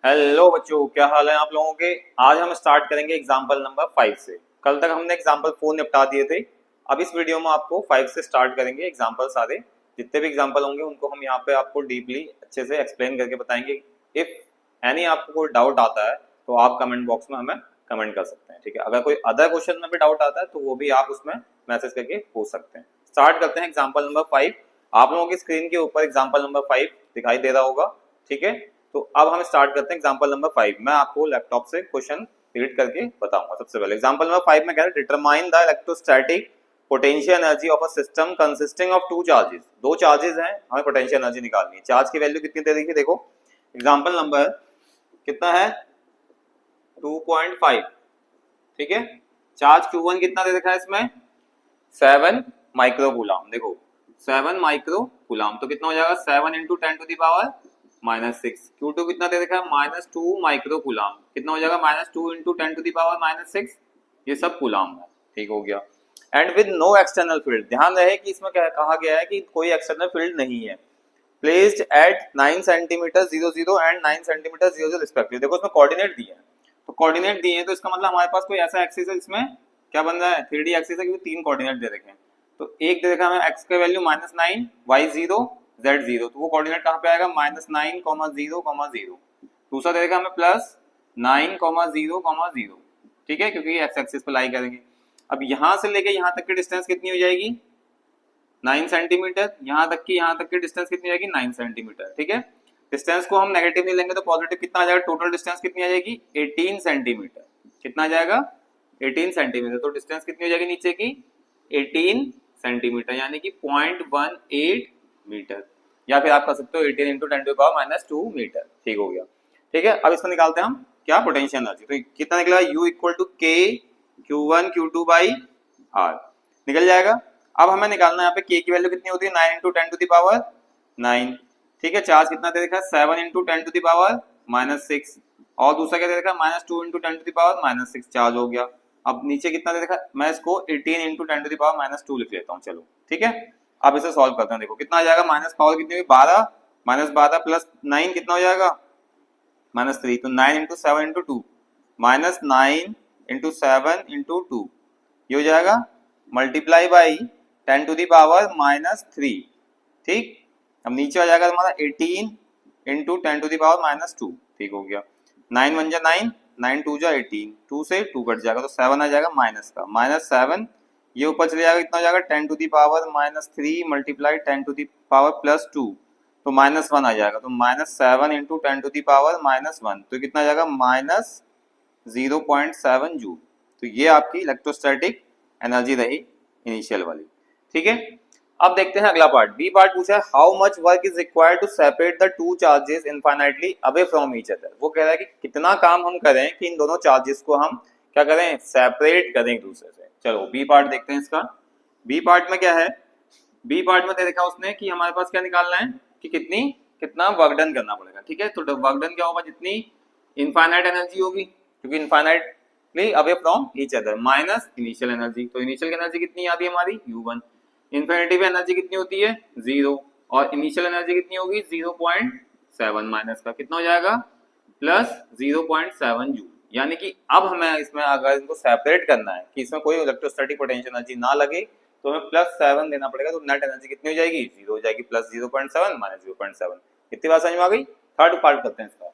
Hello बच्चों, क्या हाल है आप लोगों के। आज हम स्टार्ट करेंगे एग्जाम्पल नंबर 5 से। कल तक हमने एग्जाम्पल 4 निपटा दिए थे। अब इस वीडियो में आपको 5 से स्टार्ट करेंगे। एग्जाम्पल सारे जितने भी एग्जाम्पल होंगे उनको हम यहाँ पे आपको डीपली अच्छे से एक्सप्लेन करके बताएंगे। इफ एनी आपको कोई डाउट आता है तो आप कमेंट बॉक्स में हमें कमेंट कर सकते हैं, ठीक है। अगर कोई अदर क्वेश्चन में भी डाउट आता है तो वो भी आप उसमें मैसेज करके पूछ सकते हैं। स्टार्ट करते हैं एग्जाम्पल नंबर 5। आप लोगों की स्क्रीन के ऊपर एग्जाम्पल नंबर 5 दिखाई दे रहा होगा, ठीक है। तो अब हम स्टार्ट करते हैं एग्जांपल नंबर 5। मैं आपको लैपटॉप से क्वेश्चन रीड करके बताऊंगा। सबसे पहले एग्जांपल नंबर 5 में कह रहा है determine the electrostatic potential energy of a system consisting of two charges. दो चार्जेस हैं, हमें पोटेंशियल एनर्जी निकालनी है। चार्ज की वैल्यू कितनी दे रखी है, देखो एग्जांपल नंबर कितना है 2.5, ठीक है। चार्ज Q1 कितना दे रखा है इसमें 7 माइक्रोकूलम। देखो 7 माइक्रोकूलम तो कितना हो जाएगा 7 into 10 to the power -6। Q2 कितना दे रखा है -2 माइक्रोकूलम, कितना हो जाएगा -2 इंटू 10 टू द पावर -6। ये सब कूलम है, ठीक हो गया। And with no external field, ध्यान रहे कि इसमें क्या कहा गया है कि कोई एक्सटर्नल फील्ड नहीं है। Placed at 9 centimetre 00 and 9 centimetre 00 respective. देखो इसमें कोऑर्डिनेट दिए हैं, तो कोऑर्डिनेट दिए हैं तो इसका मतलब हमारे पास कोई ऐसा एक्सिस है जिसमें क्या बन रहा है 3D एक्सिस है, क्योंकि 3 कोऑर्डिनेट दे रखे हैं। तो एक दे रखा है हमें x का वैल्यू -9 y0 z0, तो वो कोऑर्डिनेट कहाँ पे आएगा -9, 0, 0। दूसरा दे रखा हमें +9, 0, 0, ठीक है, क्योंकि x एक्सिस पे लाई करेंगे। अब यहाँ से लेके यहाँ तक की डिस्टेंस कितनी हो जाएगी 9 सेंटीमीटर। यहाँ तक की डिस्टेंस कितनी हो जाएगी 9 सेंटीमीटर, ठीक है। डिस्टेंस को हम नेगेटिव नहीं लेंगे तो पॉजिटिव कितना आ जाएगा, टोटल डिस्टेंस कितनी आ जाएगी 18 सेंटीमीटर। कितना आ जाएगा 18 सेंटीमीटर। तो डिस्टेंस कितनी हो जाएगी नीचे की 18 सेंटीमीटर, यानी कि 0.18 मीटर, या फिर आप कर सकते हो 18 into 10 to the power -2 metre, ठीक हो गया। ठीक है, अब इसको निकालते हैं हम क्या पोटेंशियल एनर्जी। तो कितना निकला U equal to K Q1 Q2 by R निकल जाएगा। अब हमें निकालना है यहाँ पे K की वैल्यू कितनी होती है 9 इंटू 10 टू द पावर 9, ठीक है। चार्ज कितना दे रखा है 7 इंटू 10 टू द पावर -6, और दूसरा क्या दे रखा है -2 into 10 to the power -6 charge हो गया। अब नीचे कितना दे रखा है, मैं इसको 18 इंटू 10 टू द पावर -2 लिख लेता हूँ, चलो ठीक है। अब इसे सॉल्व करते हैं। देखो कितना आ जाएगा, माइनस पावर कितनी हुई 12, -12 प्लस 9 कितना हो जाएगा -3। तो 9 इंटू 7 इंटू 2 -9 इंटू 7 इंटू 2, ये हो जाएगा multiply by 10 to the power -3, ठीक। अब नीचे आ जाएगा तुम्हारा 18 इंटू 10 टू द पावर -2, ठीक हो गया। 9 1 जा 9, 9 2 जा 18, 2 से 2 कट जाएगा तो 7 आ जाएगा माइनस का, -7 ये ऊपर चले जाएगा, कितना हो जाएगा 10 to the power -3 multiply 10 to the power +2, तो -1 आ जाएगा। तो -7 इंटू 10 टू द पावर -1, तो कितना आ जाएगा -0.7 जूल। तो ये आपकी इलेक्ट्रोस्टैटिक एनर्जी रही इनिशियल वाली, ठीक है। अब देखते हैं अगला पार्ट। बी पार्ट पूछा है how much work is required to separate the two charges infinitely away from each other. वो कह रहा है कि कितना काम हम करें कि इन दोनों चार्जेस को हम क्या करें सेपरेट करें एक दूसरे से। चलो बी पार्ट देखते हैं इसका। बी पार्ट में क्या है, बी पार्ट में दे देखा उसने कि हमारे पास क्या निकालना है कि कितना वर्क डन करना पड़ेगा, ठीक है। तो वर्क डन क्या होगा, जितनी इनफाइनाइट एनर्जी होगी क्योंकि infinitely away from each other minus initial energy. तो इनिशियल एनर्जी कितनी आती है हमारी U1। इन्फिनिटी पे एनर्जी कितनी होती है 0, और इनिशियल एनर्जी कितनी होगी 0.7 माइनस का कितना हो जाएगा +0.7 जूल। यानी कि अब हमें इसमें अगर इनको सेपरेट करना है कि इसमें कोई इलेक्ट्रोस्टैटिक पोटेंशियल एनर्जी ना लगे तो हमें +7 देना पड़ेगा। तो नेट एनर्जी कितनी हो जाएगी 0 हो जाएगी, +0.7 -0.7। कितनी बात समझ में आ गई। थर्ड पार्ट करते हैं इसका,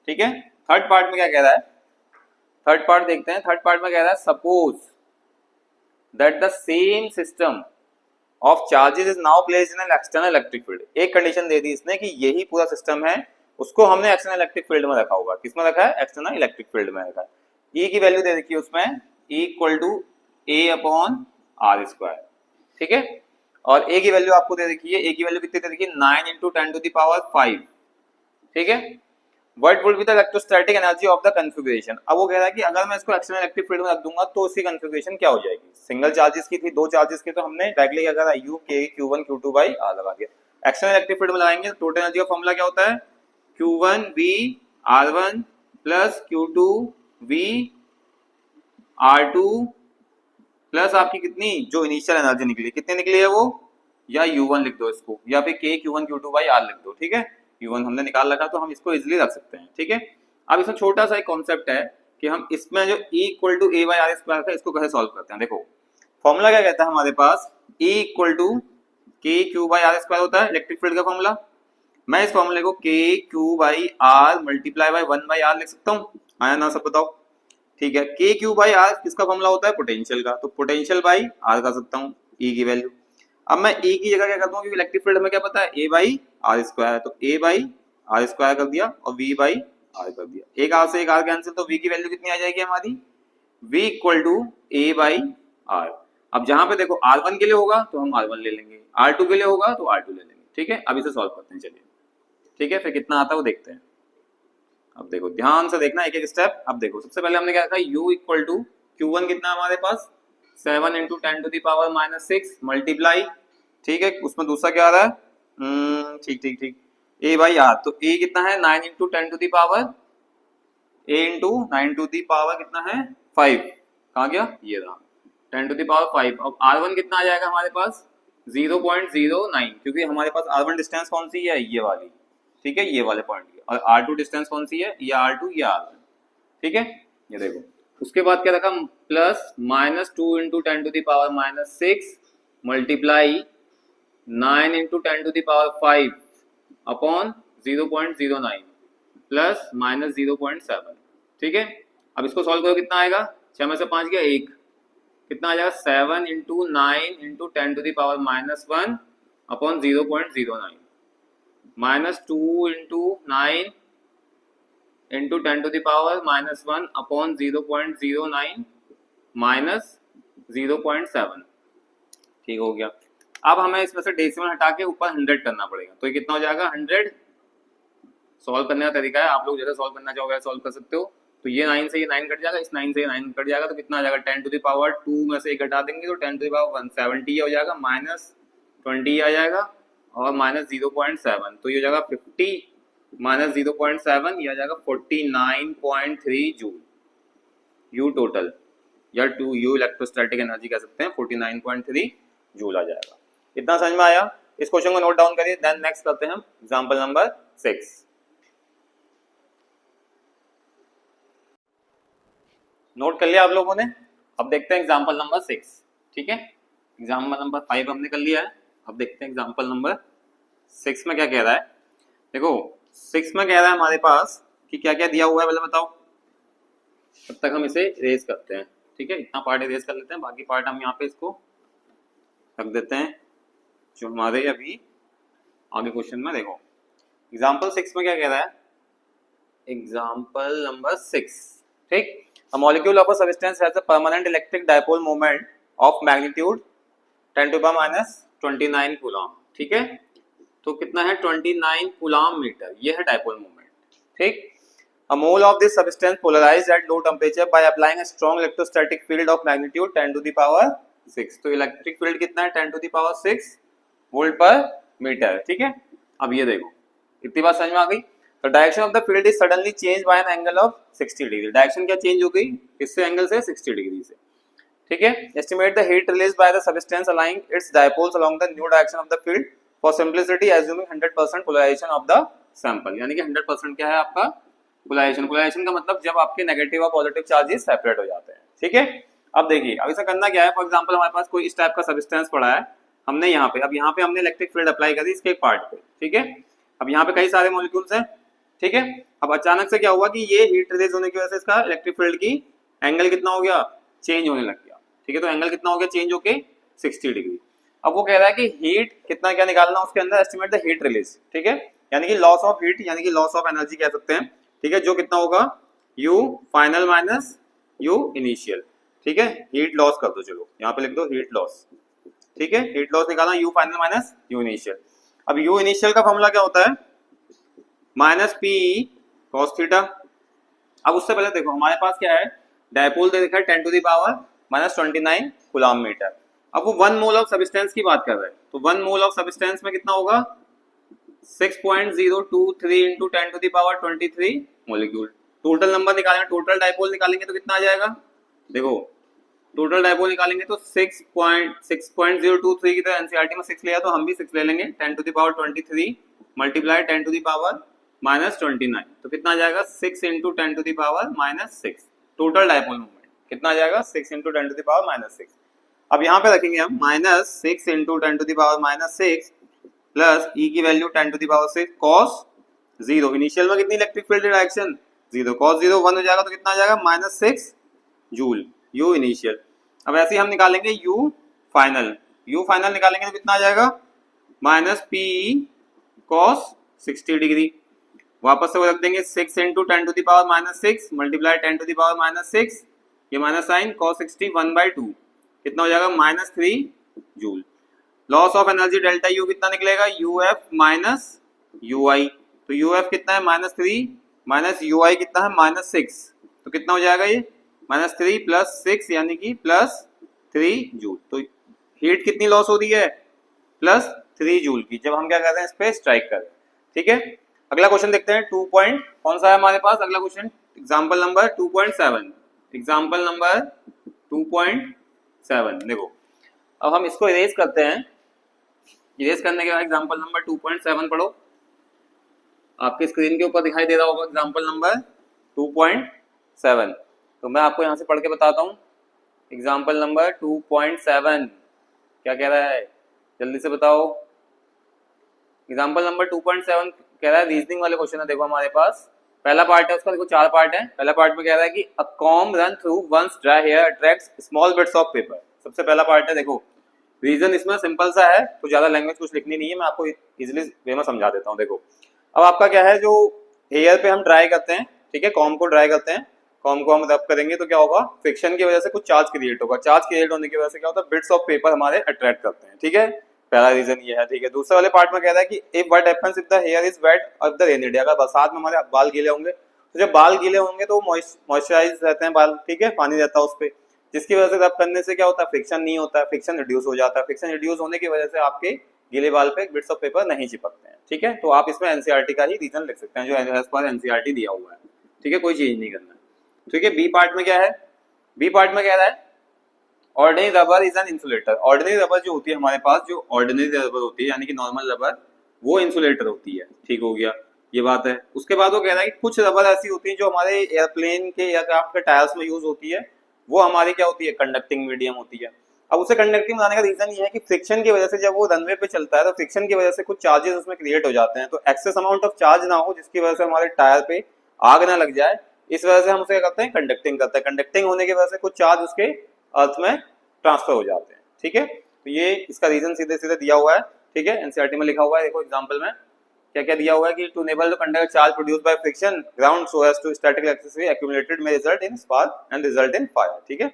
ठीक है। थर्ड पार्ट में क्या कह रहा है, थर्ड पार्ट देखते हैं। थर्ड पार्ट में कह रहा है suppose that the same system of charges is now placed in an external electric field. एक कंडीशन दे दी इसने कि यही पूरा सिस्टम है, उसको हमने एक्सटर्नल इलेक्ट्रिक फील्ड में रखा होगा। किसमें रखा है एक्सटर्नल इलेक्ट्रिक फील्ड में रखा है। E की वैल्यू दे रखी है उसमें E इक्वल टू A/R², ठीक है। और A की वैल्यू आपको दे रखी है, A की वैल्यू कितनी दे रखी है 9 इंटू 10 टू द पावर 5, ठीक है। What would be the electrostatic energy of the configuration। अब वो कह रहा है कि अगर मैं इसको एक्सटर्नल इलेक्ट्रिक फील्ड में रख दूंगा तो इसकी कन्फिगरेशन क्या हो जाएगी। सिंगल चार्जेस की थी, दो चार्जेस की, तो हमने डायरेक्टली क्या करा U K Q1 Q2 by R लगा दिया। एक्सटर्नल इलेक्ट्रिक फील्ड में लगाएंगे टोटल एनर्जी का फॉर्मूला क्या होता है Q1 V R1 plus Q2 V R2 plus आपकी कितनी जो इनिशियल एनर्जी निकली कितनी निकली है वो, या U1 लिख दो इसको, या फिर K Q1 Q2 by R लिख दो, ठीक है। U1 हमने निकाल रखा तो हम इसको इजिली रख सकते हैं, ठीक है। अब इसमें छोटा सा एक कॉन्सेप्ट है कि हम इसमें जो E equal to A by R square था इसको कैसे सॉल्व करते हैं। देखो फॉर्मूला क्या कहता है हमारे पास, E इक्वल टू के क्यू बाई आर स्क्वायर होता है इलेक्ट्रिक फील्ड का फॉर्मूला। मैं इस फॉर्मूले को K Q by R multiply by 1 by R लिख सकता हूँ, आया ना, सब बताओ। ठीक है, के क्यू बाई आर किसका फॉर्मूला होता है, पोटेंशियल का, तो पोटेंशियल बाई आर कर सकता हूँ E की वैल्यू। अब मैं E की जगह क्या करता हूँ, क्योंकि इलेक्ट्रिक फील्ड में क्या पता है, ए बाई आर स्क्वायर, तो ए बाई आर स्क्वायर कर दिया और V बाई आर कर दिया। एक आर से एक आर कैंसिल, तो V की वैल्यू कितनी आ जाएगी हमारी, V equal to A by R. अब जहां पे देखो R1 के लिए होगा तो हम R1 ले लेंगे, R2 के लिए होगा तो R2 ले लेंगे। ठीक है, अब इसे सॉल्व करते हैं, चलिए। ठीक है, फिर कितना आता है वो देखते हैं। अब देखो ध्यान से देखना एक एक स्टेप। अब देखो सबसे पहले हमने क्या रखा, U इक्वल टू Q1 कितना हमारे पास 7 into 10 to the power minus 6 multiply, ठीक है, उसमें दूसरा क्या आ रहा है, ठीक ठीक ठीक, A बाई आर, तो A कितना है 9 into 10 to the power, A into 9 to the power कितना है 5, कहाँ गया, ये रहा 10 टू दी पावर 5। अब R1 कितना आ जाएगा हमारे पास 0.09, क्योंकि हमारे पास R1 डिस्टेंस कौन सी है, ये वाली, ठीक है, ये वाले पॉइंट की, और R2 डिस्टेंस कौन सी है, ये R2 ये R1, ठीक है, ये देखो। उसके बाद क्या रखा, plus minus 2 into 10 to the power minus 6 multiply 9 into 10 to the power 5 upon 0.09 plus minus 0.7, ठीक है। अब इसको सॉल्व करो, कितना आएगा, 6 में से 5 गया 1, कितना आ जाएगा 7 into 9 into 10 to the power minus 1 upon 0.09 minus 2 into 9 into 10 to the power minus 1 upon 0.09 minus 0.7, ठीक हो गया। अब हमें इसमें से डेसिमल हटा के ऊपर 100 करना पड़ेगा, तो ये कितना हो जाएगा 100। सॉल्व करने का तरीका है, आप लोग जैसे सॉल्व करना चाहोगे सॉल्व कर सकते हो। तो ये 9 से ये 9 कट जाएगा, इस 9 से ये 9 कट जाएगा, तो कितना आ जाएगा 10 टू द पावर 2 में से 1 घटा देंगे तो 10 टू द पावर 170 हो जाएगा, माइनस 20 आ जाएगा और माइनस 0.7, तो ये हो जाएगा 50 माइनस 0.7, ये आ जाएगा 49.3 जूल, यू टोटल या टू यू इलेक्ट्रोस्टैटिक एनर्जी कह सकते हैं, 49.3 जूल आ जाएगा। इतना समझ में आया, इस क्वेश्चन को नोट डाउन करिए। देन नेक्स्ट करते हैं हम एग्जांपल नंबर 6। नोट कर लिया आप लोगों ने, अब देखते हैं एग्जांपल नंबर 6, ठीक है। एग्जांपल नंबर 5 हमने कर लिया है, अब देखते हैं एग्जांपल नंबर 6 में क्या कह रहा है। देखो 6 में कह रहा है हमारे पास कि क्या क्या दिया हुआ है, पहले बताओ, तब तक हम इसे इरेज करते हैं, ठीक है। इतना पार्ट इरेज कर लेते हैं, बाकी पार्ट हम यहाँ पे इसको रख देते हैं जो हमारे अभी आगे क्वेश्चन में। देखो एग्जांपल 6 में क्या कह रहा है, एग्जांपल नंबर 6, ठीक। A molecule of a substance has a permanent electric dipole moment of magnitude 10 to the power minus 29 coulomb, ठीक है। तो कितना है 29 कूलम मीटर, ये है डायपोल मोमेंट, ठीक। A mole of this substance polarized at low temperature by applying a strong electrostatic field of magnitude 10 to the power 6, तो electric field कितना है 10 to the power 6 वोल्ट पर मीटर, ठीक है। अब ये देखो इतनी बात समझ में आ गई। तो direction of the field is suddenly change bye an angle of 60 degree, direction क्या चेंज हो गई, किससे एंगल से, 60 डिग्री से, ठीक है। Estimate the heat release by the substance aligning its dipoles along the new direction of the field for simplicity assuming 100% polarization of the sample, यानी कि 100% क्या है आपका पोलराइजेशन। पोलराइजेशन का मतलब जब आपके नेगेटिव और पॉजिटिव चार्जेस सेपरेट हो जाते हैं, ठीक है। अब देखिए अब इसे करना क्या है, फॉर एग्जांपल हमारे पास कोई इस टाइप का सब्सटेंस पड़ा है, हमने यहाँ पे, अब यहाँ पे हमने इलेक्ट्रिक फील्ड अप्लाई करी इसके एक पार्ट पे, ठीक है। अब यहाँ पे कई सारे मॉलिक्यूल्स हैं, ठीक है। अब अचानक से क्या हुआ कि ये हीट रिलीज होने की वजह से इसका इलेक्ट्रिक फील्ड की एंगल कितना हो गया, चेंज होने लग गया, ठीक है। तो एंगल कितना हो गया चेंज होके 60 डिग्री। अब वो कह रहा है कि हीट कितना क्या निकालना उसके अंदर, एस्टिमेट द हीट रिलीज, ठीक है, यानी कि लॉस ऑफ हीट यानी कि लॉस ऑफ एनर्जी कह सकते हैं, ठीक है, जो कितना होगा you final minus you initial, ठीक है। हीट लॉस कर दो, चलो यहाँ पे लिख दो हीट लॉस, ठीक है। हीट लॉस निकालना you final minus you initial. अब यू इनिशियल का फॉर्मूला क्या होता है, माइनस पी कॉस थीटा। अब उससे पहले देखो हमारे पास क्या है, डायपोल दे रखा है 10 to the power minus 29 coulomb metre. अब वो 1 मोल ऑफ सब्सटेंस की बात कर रहे हैं, तो 1 मोल ऑफ सब्सटेंस में कितना होगा 6.023 into 10 to the power 23 molecule. Total number निकालेंगे, टोटल डायपोल निकालेंगे तो कितना आ जाएगा, देखो टोटल डायपोल निकालेंगे तो 6.023 की तो एनसीईआरटी में 6 लिया तो हम भी 6 ले लेंगे, 10 to the power 23 multiply 10 to the power -29, तो कितना आ जाएगा 6 into 10 to the power -6। Total dipole moment कितना आ जाएगा 6 इंटू 10 टू द पावर -6। अब यहाँ पे रखेंगे हम -6 into 10 to the power -6 plus e की value 10 to the power 6 cos 0। Initial में कितनी इलेक्ट्रिक फील्ड डायरेक्शन 0, cos 0 1 हो जाएगा तो कितना आ जाएगा -6 जूल यू इनिशियल। अब ऐसे ही हम निकालेंगे यू फाइनल निकालेंगे तो कितना आ जाएगा -P cos 60 डिग्री। वापस से वो रख देंगे 6 into 10 to the power -6 multiply 10 to the power -6, ये माइनस साइन cos 60 1/2 कितना हो जाएगा -3 joule. Loss of energy delta U कितना निकलेगा यूएफ माइनस यूआई, तो यूएफ कितना है -3 माइनस यूआई कितना है -6, तो कितना हो जाएगा ये -3 प्लस 6 यानी कि +3 जूल। तो हीट कितनी लॉस हो रही है +3 जूल की, जब हम क्या करते हैं इस पे स्ट्राइक कर रहे हैं। ठीक है, अगला क्वेश्चन देखते हैं 2 पॉइंट कौन सा है हमारे पास। अगला question example number 2.7, example number 2.7। देखो अब हम इसको इरेज करते हैं, इरेज करने के बाद एग्जांपल नंबर 2.7 पढ़ो, आपके स्क्रीन के ऊपर दिखाई दे रहा होगा एग्जांपल नंबर 2.7। तो मैं आपको यहाँ से पढ़ के बताता हूँ एग्जांपल नंबर 2.7 क्या कह रहा है, जल्दी से बताओ। एग्जांपल नंबर 2.7 कह रहा है रीजनिंग वाले क्वेश्चन है। देखो हमारे पास पहला पार्ट है उसका, देखो 4 पार्ट है। पहला पार्ट में कह रहा है कि a comb run through one's dry hair attracts small bits of paper. सबसे पहला पार्ट है। देखो रीजन इसमें सिंपल सा है, तो ज्यादा लैंग्वेज कुछ लिखनी नहीं है, मैं आपको इजीली वे में समझा देता हूँ। देखो अब आपका क्या है, जो हेयर पे हम ड्राई करते हैं, ठीक है, कॉम्ब को ड्राई करते हैं, कॉम्ब को हम रब करेंगे तो क्या होगा, फ्रिक्शन की वजह से कुछ चार्ज क्रिएट होगा। चार्ज क्रिएट होने की वजह से क्या होता है, बिट्स ऑफ पेपर हमारे अट्रैक्ट करते हैं। ठीक है, पहला रीजन ये है। ठीक है, दूसरे वाले पार्ट में कह रहा है कि if what happens if the here is weight of the rainy day, अगर बरसात में हमारे बाल गीले होंगे, तो जब बाल गीले होंगे तो मॉइस्चराइज रहते हैं बाल, ठीक है, पानी रहता है उस पर, जिसकी वजह से रब करने से क्या होता है, फ्रिक्शन नहीं होता है, फ्रिक्शन रिड्यूस हो जाता है। फ्रिक्शन रिड्यूस होने की वजह से आपके गीले बाल पे बिट्स ऑफ पेपर नहीं चिपकते हैं। ठीक है, तो आप इसमें एनसीईआरटी का ही रीजन लिख सकते हैं, जो एज पर एनसीईआरटी दिया हुआ है। ठीक है, कोई चेंज नहीं करना है। ठीक है, बी पार्ट में क्या है, बी पार्ट में कह रहा है ordinary rubber is an insulator. Ordinary rubber जो होती है हमारे पास, जो ऑर्डिनरी रबर होती है यानी कि नॉर्मल रबर, वो इंसुलेटर होती है। ठीक हो गया, ये बात है। उसके बाद वो कह रहा है कि कुछ रबर ऐसी होती है जो हमारे एयरप्लेन के एयरक्राफ्ट के टायर्स में यूज होती है, वो हमारी क्या होती है, कंडक्टिंग मीडियम होती है। अब उसे कंडक्टिंग बनाने का रीजन ये है कि फ्रिक्शन की वजह से जब वो रनवे पे चलता है तो फ्रिक्शन की वजह से कुछ चार्जेस उसमें क्रिएट हो जाते हैं, तो एक्सेस अमाउंट ऑफ चार्ज ना हो जिसकी वजह से हमारे टायर पे आग ना लग जाए, इस वजह से हम उसे क्या करते हैं, कंडक्टिंग करते हैं। कंडक्टिंग होने की वजह से कुछ चार्ज उसके अर्थ में ट्रांसफर हो जाते हैं। ठीक है, तो ये इसका रीजन सीधे सीधे दिया हुआ है। ठीक है, एनसीईआरटी में लिखा हुआ है। देखो एग्जांपल में क्या क्या दिया हुआ है कि to enable the conduct charge produced by friction ground so as to static electricity accumulated में result in spark and result in fire. ठीक है,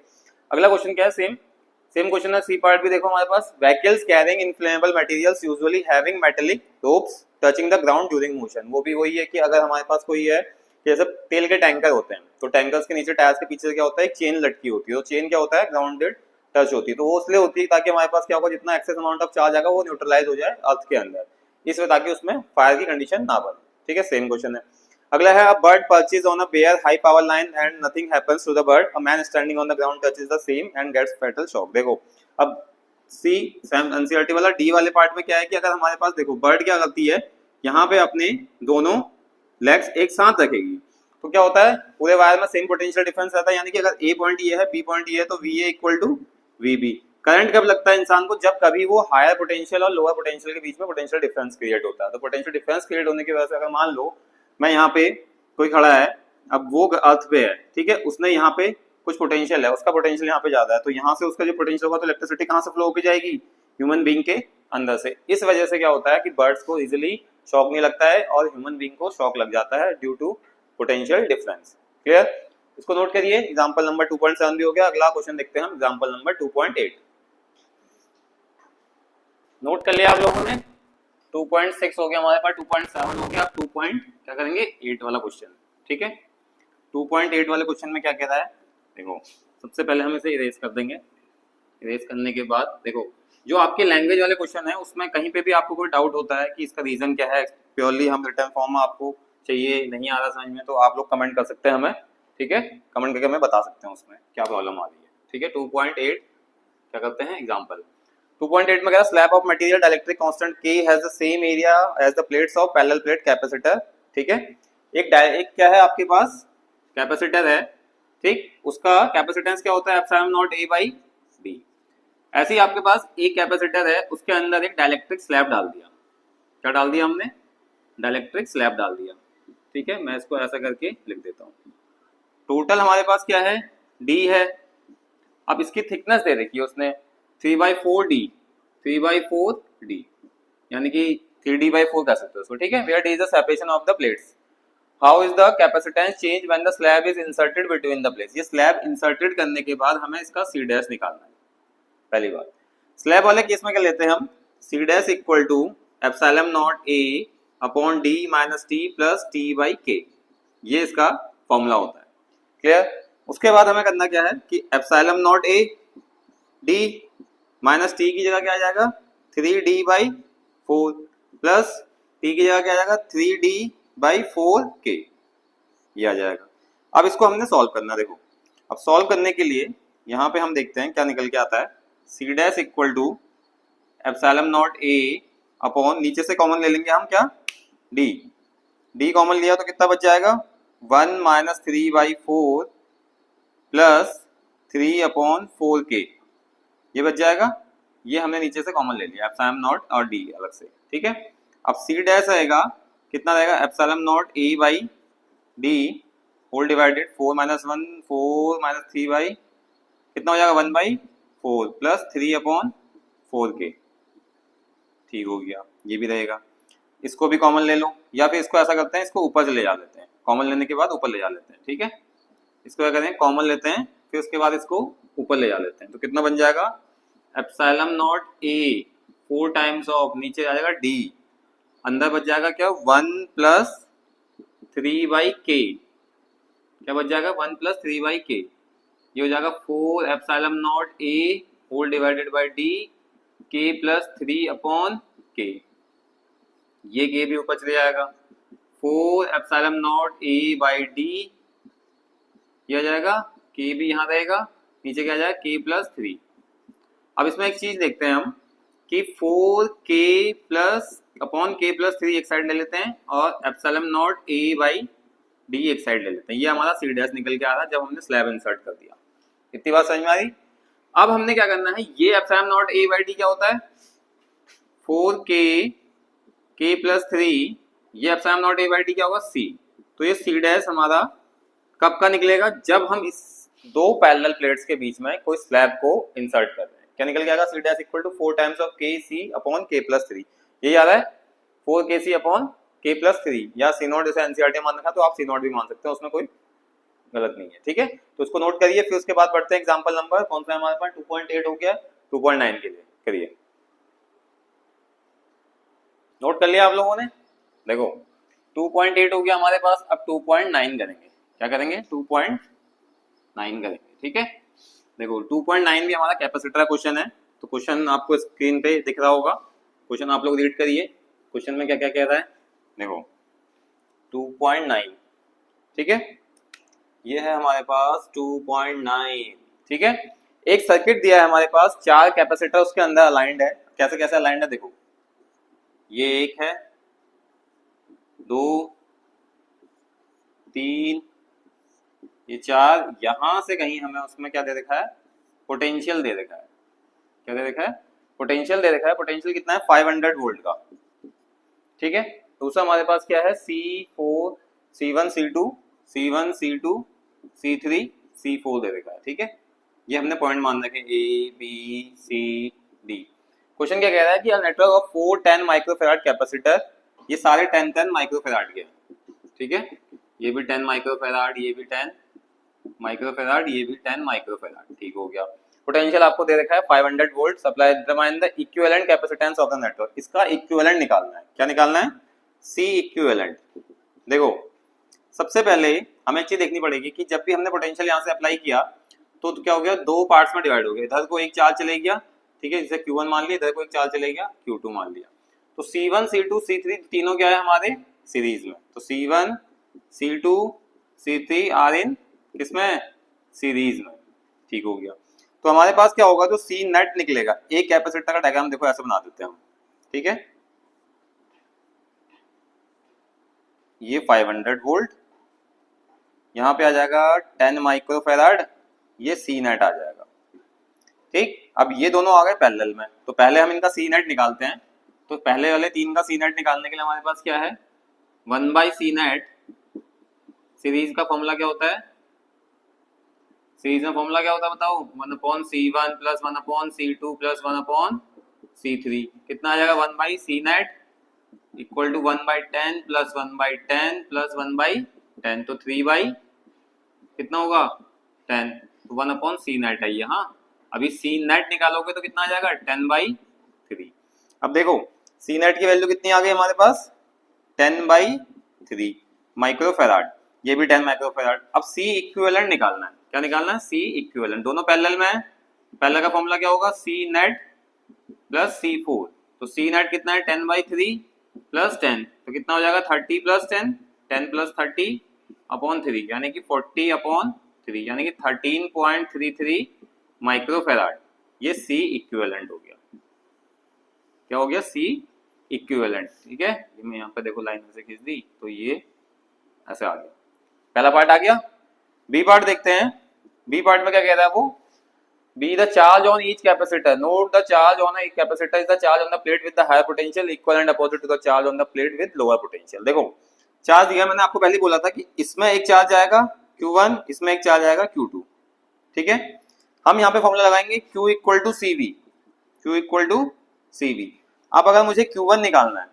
अगला क्वेश्चन क्या है, सेम क्वेश्चन है। सी पार्ट भी देखो हमारे पास, vehicles carrying inflammable materials usually having metallic ropes touching the ground during motion. वो भी वही है कि अगर हमारे पास कोई है, जैसे तेल के टैंकर होते हैं, तो टैंकर्स के नीचे टायर्स के पीछे क्या होता है, एक चेन लटकी होती है। तो चेन क्या होता है, ग्राउंडेड टच होती है। तो वो इसलिए होती है ताकि हमारे पास क्या होगा, जितना एक्सेस अमाउंट ऑफ चार्ज आएगा वो न्यूट्रलाइज हो जाए अर्थ के अंदर, इसमें ताकि उसमें फायर की कंडीशन ना बने। ठीक है, सेम क्वेश्चन है। अगला है, a bird perches on a bare high power line and nothing happens to the bird, a man standing on the ground touches the same and gets fatal shock. देखो अब see same NCERT वाला D वाले part में क्या है कि अगर हमारे पास, देखो बर्ड क्या करती है, यहाँ पे अपने दोनों लेग्स एक साथ रखेगी, तो क्या होता है, पूरे वायर में सेम पोटेंशियल डिफरेंस रहता है, यानी कि अगर ए पॉइंट ये है, बी पॉइंट ये है, तो V A equal to V B. Current कब लगता है इंसान को, जब कभी वो हायर पोटेंशियल और लोअर पोटेंशियल के बीच में पोटेंशियल डिफरेंस क्रिएट होता है। तो पोटेंशियल डिफरेंस क्रिएट होने की वजह से अगर मान लो मैं यहाँ पे कोई खड़ा है, अब वो अर्थ पे है, ठीक है, उसने यहाँ पे कुछ पोटेंशियल है, उसका पोटेंशियल यहाँ पे ज्यादा है, तो यहाँ से उसका जो पोटेंशियल होगा तो इलेक्ट्रिसिटी कहाँ से फ्लो होकर जाएगी, ह्यूमन बीइंग के अंदर से। इस वजह से क्या होता है कि बर्ड्स को इजिली शॉक नहीं लगता है और ह्यूमन बीइंग को शॉक लग जाता है due to potential difference. Clear, इसको नोट करिए। एग्जांपल नंबर 2.7 भी हो गया। अगला क्वेश्चन देखते हैं हम, एग्जांपल नंबर 2.8। नोट कर लिया आप लोगों ने, 2.6 हो गया हमारे पास, 2.7 हो गया, 2. क्या करेंगे 8 वाला क्वेश्चन। ठीक है, 2.8 वाले क्वेश्चन में क्या कह रहा है, देखो सबसे पहले हम इसे इरेज कर देंगे। इरेज करने के बाद देखो जो आपके लैंग्वेज वाले क्वेश्चन है उसमें कहीं पे भी आपको कोई डाउट होता है कि इसका रीजन क्या है, प्योरली हम रिटर्न फॉर्म में आपको चाहिए, नहीं आ रहा समझ में, तो आप लोग कमेंट कर सकते हैं हमें। ठीक है, कमेंट करके हमें बता सकते हैं उसमें क्या प्रॉब्लम आ रही है। ठीक है, 2.8 क्या करते हैं एग्जाम्पल। 2.8 में क्या, slab of material dielectric constant K has the same area as the plates of parallel plate capacitor. ठीक है। एक क्या है आपके पास, कैपेसिटर है, ठीक, उसका कैपेसिटेंस क्या होता है, epsilon nought A by B. ऐसे ही आपके पास एक कैपेसिटर है, उसके अंदर एक डाइलेक्ट्रिक स्लैब डाल दिया। क्या डाल दिया हमने, डाइलेक्ट्रिक स्लैब डाल दिया, ठीक है। मैं इसको ऐसा करके लिख देता हूँ। टोटल हमारे पास क्या है, डी है। अब इसकी थिकनेस दे रखी है उसने 3/4 डी, 3/4 डी, यानी कि 3D/4 कह सकते हो उसको, ठीक है। Where D is the separation of the plates. How is the capacitance change when the slab is inserted between the plates. ये स्लैब इंसर्टेड करने के बाद हमें इसका सी डैश निकालना है। पहली बात, स्लैब वाले केस में क्या लेते हैं हम, C dash equal to epsilon nought A upon D minus T plus T by K, ये इसका फॉर्मूला होता है। क्लियर। उसके बाद हमें करना क्या है कि epsilon nought A D minus T की जगह क्या आ जाएगा 3D/4 प्लस टी की जगह क्या आ जाएगा 3D/4 के, ये आ जाएगा। अब इसको हमने सॉल्व करना, देखो अब सॉल्व करने के लिए यहाँ पे हम देखते हैं क्या निकल के आता है। C dash equal to epsilon nought A upon, नीचे से कॉमन ले लेंगे हम क्या, डी, डी कॉमन लिया तो कितना बच जाएगा 1 माइनस 3/4 प्लस 3/4 के, ये बच जाएगा। ये हमने नीचे से कॉमन ले लिया एप्सिलॉन नॉट और डी अलग से, ठीक है। अब सी डैश आएगा कितना रहेगा, epsilon nought A by D whole divided 4 minus 1 4 minus 3 by कितना हो जाएगा 1/4 प्लस 3/4 के, ठीक हो गया। ये भी रहेगा, इसको भी कॉमन ले लो, या फिर इसको ऐसा करते हैं, इसको ऊपर से ले जा लेते हैं, कॉमन लेने के बाद ऊपर ले जा लेते हैं, ठीक है। इसको क्या करें, कॉमन लेते हैं, फिर उसके बाद इसको ऊपर ले जा लेते हैं, तो कितना बन जाएगा epsilon nought A 4 times of, नीचे आ जाएगा डी, अंदर बच जाएगा क्या 1 प्लस 3/के, क्या बच जाएगा 1 प्लस 3/के, ये हो जाएगा 4 epsilon nought A whole divided by D K plus 3/के, ये के भी ऊपर चले जाएगा 4 epsilon nought A by D, ये आ जाएगा के भी यहाँ रहेगा, नीचे क्या आ जाएगा के प्लस 3। अब इसमें एक चीज देखते हैं हम कि 4k प्लस अपॉन के प्लस 3 एक साइड ले लेते हैं और epsilon nought A by D एक साइड ले लेते हैं। ये हमारा सी डैश निकल के आ रहा है जब हमने स्लैब इंसर्ट कर दिया। इतनी बात समझ में आ रही। अब हमने क्या करना है, ये epsilon nought A by D क्या होता है 4k k प्लस 3, ये epsilon nought A by D क्या होगा सी। तो ये सी डैश हमारा कब का निकलेगा, जब हम इस दो पैरेलल प्लेट्स के बीच में कोई स्लैब को इंसर्ट कर रहे हैं। क्या निकल के आएगा C dash equal to 4 times of K C upon के प्लस 3, यही आ रहा है 4kc अपॉन के प्लस 3, या सी नॉट जैसे एनसीईआरटी मान रखा तो आप सी नॉट भी मान सकते हैं, उसमें कोई गलत नहीं है, ठीक है। तो उसको नोट करिए, फिर उसके बाद पढ़ते हैं एग्जांपल नंबर कौन सा है हमारे पास 2.8 हो गया, 2.9 के लिए करिए। नोट कर लिया आप लोगों ने, देखो 2.8 हो गया हमारे पास, अब 2.9 करेंगे। क्या करेंगे 2.9 करेंगे, ठीक है। देखो 2.9 भी हमारा कैपेसिटर का क्वेश्चन है, तो क्वेश्चन आपको स्क्रीन पे दिख रहा होगा, क्वेश्चन आप लोग रीड करिए, क्वेश्चन में क्या क्या कह रहा है। देखो 2.9, ठीक है, ये है हमारे पास 2.9, ठीक है। एक सर्किट दिया है हमारे पास, 4 कैपेसिटर उसके अंदर अलाइंड है। कैसे कैसे अलाइंड है, देखो ये 1 है, 2, 3, ये 4, यहां से कहीं हमें उसमें क्या दे रखा है, पोटेंशियल दे रखा है। क्या दे रखा है, पोटेंशियल दे रखा है। पोटेंशियल कितना है 500 वोल्ट का, ठीक है। दूसरा हमारे पास क्या है C4 C1 C2 C1 C2 C3 C4 दे रखा है, ठीक है। ये हमने पॉइंट मान रखे A B C D। Question क्या कह रहा है कि नेटवर्क ऑफ 4 10 माइक्रोफैराड कैपेसिटर, ये सारे 10 माइक्रोफैराड के, ठीक है। ये भी 10 माइक्रोफैराड, ये भी 10 माइक्रोफैराड, ये भी 10 माइक्रोफैराड, ठीक हो गया। पोटेंशियल आपको दे रखा है 500 volt. Supply determine the equivalent capacitance of the network, इसका इक्विवेलेंट निकालना है। क्या निकालना है, C इक्विवेलेंट। देखो सबसे पहले हमें एक चीज देखनी पड़ेगी कि जब भी हमने पोटेंशियल यहाँ से अप्लाई किया तो क्या हो गया, 2 पार्ट्स में डिवाइड हो गया। इधर को एक चार्ज चले गया, ठीक है, जैसे Q1 मान लिया, इधर को एक चार्ज चले गया Q2 मान लिया। तो C1 C2 C3 तीनों क्या है हमारे सीरीज में, तो C1 C2 C3 are in किसमें, सीरीज में, ठीक हो गया। तो हमारे पास क्या होगा, जो C नेट निकलेगा, एक कैपेसिटर का डायग्राम देखो ऐसे बना देते हैं हम, ठीक है। ये 500 वोल्ट, यहाँ पे आ जाएगा 10 माइक्रोफैराड, ये सी नेट आ जाएगा। ठीक, अब ये दोनों आ गए पैरेलल में, तो पहले हम इनका सी नेट निकालते हैं। तो पहले वाले 3 का सी नेट निकालने के लिए हमारे पास क्या है, 1/सी नेट। सीरीज का फॉर्मूला क्या होता है, सीरीज में फॉर्मूला क्या होता है बताओ, 1/C1 plus 1/C2 plus 1/C3। कितना आ जाएगा, 1/सी net equal to 1/10 plus 1/10 plus 1/10, तो 3 कितना होगा 10, तो 1/सी नेट है ये। हाँ, अभी सी नेट निकालोगे तो कितना आ जाएगा 10/3। अब देखो सी नेट की वैल्यू कितनी आ गई हमारे पास, 10/3 माइक्रोफैराड, ये भी 10 माइक्रोफैराड। अब सी इक्विवेलेंट निकालना है, क्या निकालना है, सी इक्विवेलेंट। दोनों पैरेलल में है, पहले का फॉर्मूला क्या होगा, सी नेट प्लस C4, तो सी नेट कितना है 10/3 प्लस 10, तो कितना हो जाएगा 30 प्लस 10, 10 प्लस 30/3, यानी कि 40/3, यानी कि 13.33 माइक्रोफैराड। ये सी इक्विवेलेंट हो गया। क्या हो गया, सी इक्विवेलेंट। ठीक है, ये मैं यहाँ पे देखो लाइन से खींच दी, तो ये ऐसे आ गया, पहला पार्ट आ गया। बी पार्ट देखते हैं, बी पार्ट में क्या कह रहा है वो, B the charge on each capacitor, note the charge on a capacitor is the charge on the plate with the higher potential equal and opposite to the charge on the plate with lower potential. देखो charge दिया, मैंने आपको पहले बोला था कि इसमें एक चार्ज आएगा Q1, इसमें एक चार्ज आएगा Q2। ठीक है, हम यहाँ पे फॉर्मूला लगाएंगे Q equal to CV, Q equal to CV। अब अगर मुझे Q1 निकालना है,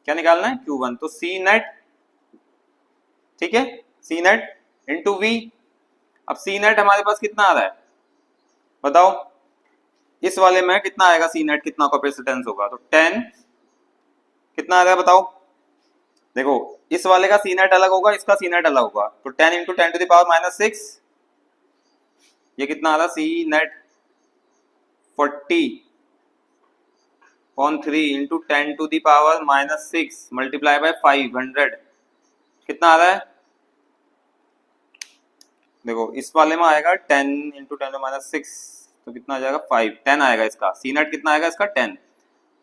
क्या निकालना है Q1, तो सी नेट, ठीक है, सी नेट इंटू V। अब सी नेट हमारे पास कितना आ रहा है बताओ, इस वाले में कितना आएगा सी नेट, कितना कैपेसिटेंस होगा, तो 10 कितना आ रहा है बताओ। देखो इस वाले का सी नेट अलग होगा, इसका सी नेट अलग होगा, तो 10 इंटू 10 टू द पावर -6, ये कितना आ रहा C net 40.3 into 10 to the power -6 multiply by 500, कितना आ रहा है, देखो इस वाले में आएगा 10 इंटू 10 -6, तो कितना आ जाएगा 5, 10 आएगा इसका, सी नेट कितना आएगा इसका 10,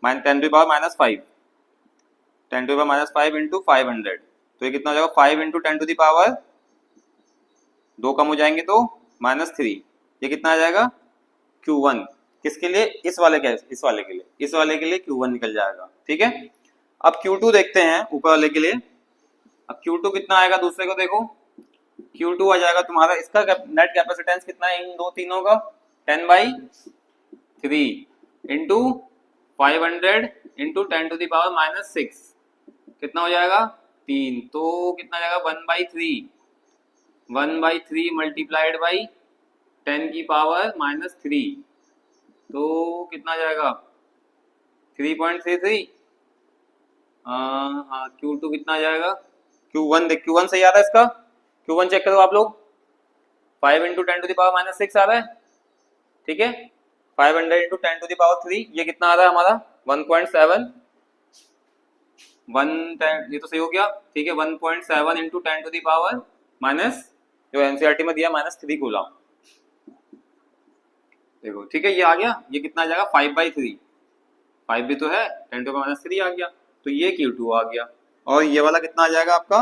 10 to power -5, 10 to power -5 into 500, तो ये कितना हो जाएगा 5 इंटू 10 टू दी पावर, 2 कम हो जाएंगे तो -3, ये कितना आ जाएगा Q1, किसके लिए, इस वाले के, इस वाले के लिए, इस वाले के लिए Q1 निकल जाएगा। ठीक है, अब Q2 देखते हैं ऊपर वाले के लिए। अब Q2 कितना आएगा दूसरे को, देखो Q2 आ जाएगा तुम्हारा, इसका नेट कैपेसिटेंस कितना है इन दो तीनों का, 10/3 into 500 into 10 to the power -6, कितना हो जाएगा 3, तो कितना जाएगा 1/3 मल्टीप्लाइड बाई 10 की पावर -3, तो कितना जाएगा 3.33। हाँ Q2 कितना जाएगा, Q1 देख, Q1 सही आ रहा है इसका, Q1 चेक करो आप लोग, 5 इंटू 10 टू दी पावर -6 आ रहा है। ठीक है, 500 इंटू 10 टू दी पावर 3, ये कितना आ रहा है हमारा 1.7, 1, ये तो सही हो गया। ठीक है, 1.7 into 10 to the power minus, जो एनसीईआरटी में दिया -3 कूलम, देखो ठीक है, ये आ गया, ये कितना आ जाएगा 5/3, 5 भी तो है, 10 टू पावर -3 आ गया, तो ये Q2 आ गया। और ये वाला कितना आ जाएगा आपका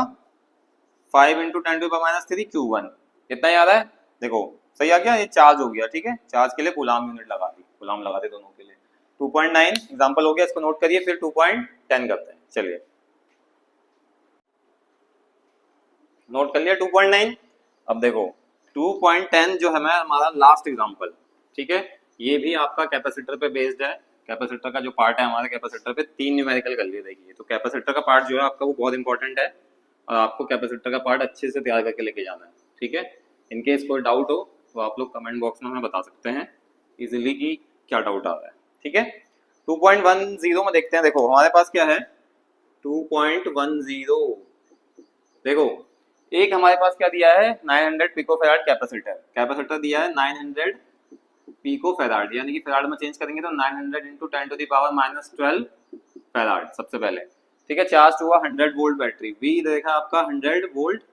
5 इंटू 10 टू पावर -3 Q1, कितना ही आ रहा है, देखो सही आ गया, ये चार्ज हो गया। ठीक है, चार्ज के लिए कूलम यूनिट लगा दी, कूलम लगा दे दोनों के लिए। 2.9 एग्जांपल हो गया, इसको नोट करिए, फिर 2.10 करते हैं। चलिए नोट कर लिया 2.9। अब देखो 2.10 जो है हमारा लास्ट एग्जांपल, ठीक है, ये भी आपका कैपेसिटर पे बेस्ड है। कैपेसिटर का जो पार्ट है हमारे कैपेसिटर पे 3 न्यूमेरिकल कर लिए देखिए, तो कैपेसिटर का पार्ट जो है आपका वो बहुत इंपॉर्टेंट है, और आपको कैपेसिटर का पार्ट अच्छे से तैयार करके लेके जाना है। ठीक है, इनकेस कोई डाउट हो तो आप लोग कमेंट बॉक्स में हमें बता सकते हैं इजीली कि क्या डाउट आ रहा है। ठीक है, 2.10 में देखते हैं। देखो हमारे पास क्या है 2.10, देखो एक हमारे पास क्या दिया है 900 पिकोफैराड कैपेसिटर, कैपेसिटर दिया है 900 पिकोफैराड, यानी कि फैराड में चेंज करेंगे तो 900 into 10 to the power -12 farad सबसे पहले। ठीक है, चार्ज हुआ 100 वोल्ट बैटरी, वी देखा आपका 100 वोल्ट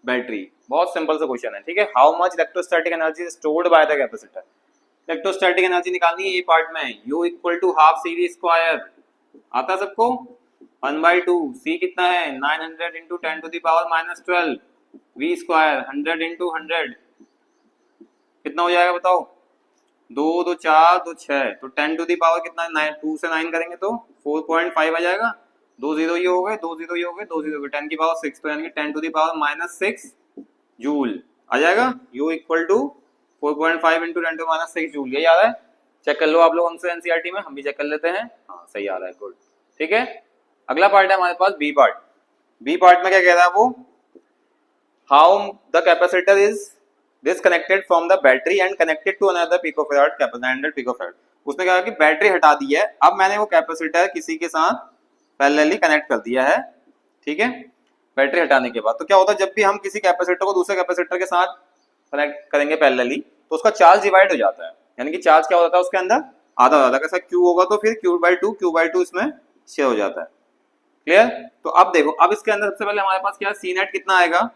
बैटरी, बहुत सिंपल सा क्वेश्चन है। ठीक है, how much electrostatic energy stored by the capacitor, electrostatic energy निकालनी है, ये पार्ट में U equal to half CV square आता सबको, 1/2 C कितना है 900 into 10 to the power -12 V square 100 into 100 कितना हो जाएगा बताओ 2 2 4 2 6 तो 10 टू द पावर कितना 9 2 से 9 करेंगे तो 4.5 आ जाएगा 2 0 ये हो गए 2 0 ये हो गए 2 0 हो गए 10 की पावर 6 तो यानी कि 10 टू द पावर -6 जूल आ जाएगा U equal to 4.5 into 10 to -6 joule यही आ रहा है। चेक कर लो आप लोग हमसे एनसीईआरटी में हम भी चेक कर लेते हैं। हाँ सही आ रहा है गुड ठीक है। अगला पार्ट है हमारे पास बी पार्ट। बी पार्ट में क्या कह रहा है वो how the capacitor is disconnected from the battery and connected to another picofarad capacitor 900 picofarad। उसने कहा कि बैटरी हटा दी है अब मैंने वो कैपेसिटर किसी के साथ पैरेलली कनेक्ट कर दिया है ठीक है। बैटरी हटाने के बाद तो क्या होता है जब भी हम किसी कैपेसिटर को दूसरे कैपेसिटर के साथ कनेक्ट करेंगे पैरेलली तो उसका चार्ज डिवाइड हो जाता है यानी कि चार्ज क्या होता है उसके अंदर आधा हो जाता है। कैसा Q होगा तो फिर Q/2 इसमें शेयर हो जाता है। क्लियर। तो अब देखो अब इसके अंदर सबसे पहले हमारे पास क्या सी नेट कितना आएगा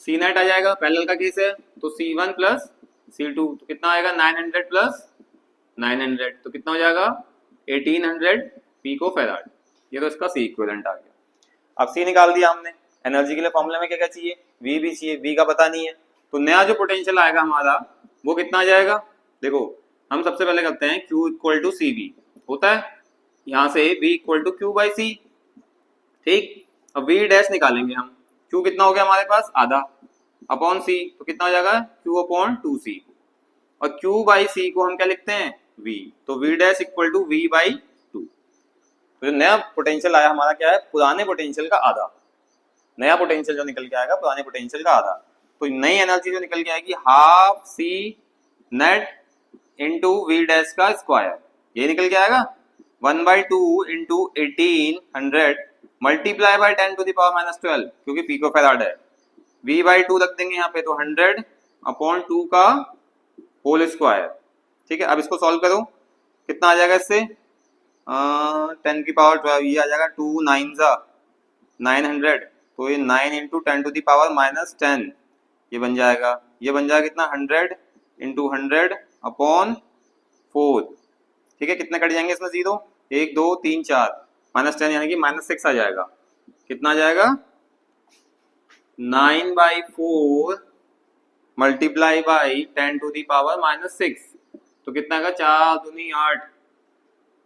सी नेट आ जाएगा पैरेलल का केस है तो C1 प्लस C2 तो कितना आएगा 900 प्लस 900 तो कितना हो जाएगा 1800 पिकोफैराड ये तो इसका C इक्विवेलेंट आ गया। अब C निकाल दिया हमने एनर्जी के लिए फॉर्मूले में क्या क्या चाहिए V भी चाहिए V का पता नहीं है तो नया जो पोटेंशियल आएगा हमारा वो कितना आ जाएगा देखो हम सबसे पहले करते हैं Q इक्वल टू CV होता है यहाँ से V इक्वल टू Q/C ठीक। अब V डैश निकालेंगे हम Q कितना हो गया हमारे पास आधा अपॉन C तो कितना हो जाएगा Q/2C और Q/C को हम क्या लिखते हैं V तो V dash equal to V/2 तो जो नया पोटेंशियल आया हमारा क्या है पुराने पोटेंशियल का आधा नया पोटेंशियल जो निकल के आएगा पुराने पोटेंशियल का आधा तो नई एनर्जी जो निकल के आएगी half C net into V dash का स्क्वायर ये निकल के आएगा 1/2 into 1800 multiply by 10 to the power -12 क्योंकि पिकोफैराड है V/2 रख देंगे यहाँ पे तो 100/2 का होल स्क्वायर ठीक है। अब इसको सॉल्व करो कितना आ जाएगा इससे 10 की पावर 12 ये आ जाएगा 2 9 जा 900 तो ये 9 इंटू 10 टू द पावर -10 ये बन जाएगा कितना 100 इंटू 100/4 ठीक है। कितने कट जाएंगे इसमें जीरो 1 2 3 4 -10 यानी कि -6 आ जाएगा कितना आ जाएगा 9/4 multiply by 10 to the power -6 तो कितना आएगा 4 दूनी 8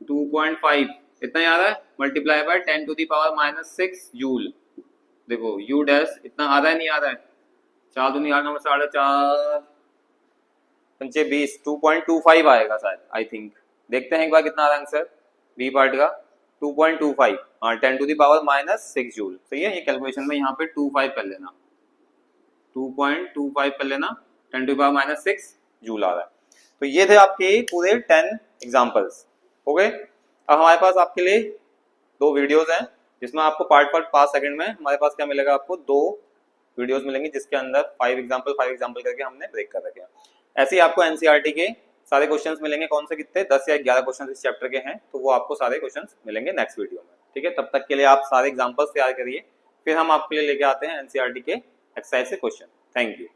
2.5 इतना याद है multiply by 10 to the power -6 joule. देखो U डैश इतना आ रहा है नहीं आ रहा है 4 दूनी 8 9 4 पंचे 20 2.25 आएगा शायद आई थिंक देखते हैं एक बार कितना आ रहा है आंसर बी पार्ट का 2.25 हाँ 10 टू द पावर -6 जूल सही है। ये कैलकुलेशन में यहाँ पे 25 कर लेना 2.25 कर लेना 10 टू द पावर -6 जूल आ रहा है। तो ये थे आपके पूरे 10 एग्जांपल्स हो गए। अब हमारे पास आपके लिए 2 वीडियोस हैं जिसमें आपको पार्ट 5 सेकंड में हमारे पास क्या मिलेगा आपको 2 वीडियोस मिलेंगे जिसके अंदर 5 एग्जांपल करके हमने ब्रेक कर रखे हैं। ऐसे ही आपको एनसीईआरटी के सारे क्वेश्चंस मिलेंगे कौन से कितने 10 या 11 क्वेश्चंस इस चैप्टर के हैं तो वो आपको सारे क्वेश्चंस मिलेंगे नेक्स्ट वीडियो में ठीक है। तब तक के लिए आप सारे एग्जांपल्स तैयार करिए फिर हम आपके लिए लेके आते हैं एनसीईआरटी के एक्सरसाइज से क्वेश्चन। Thank you.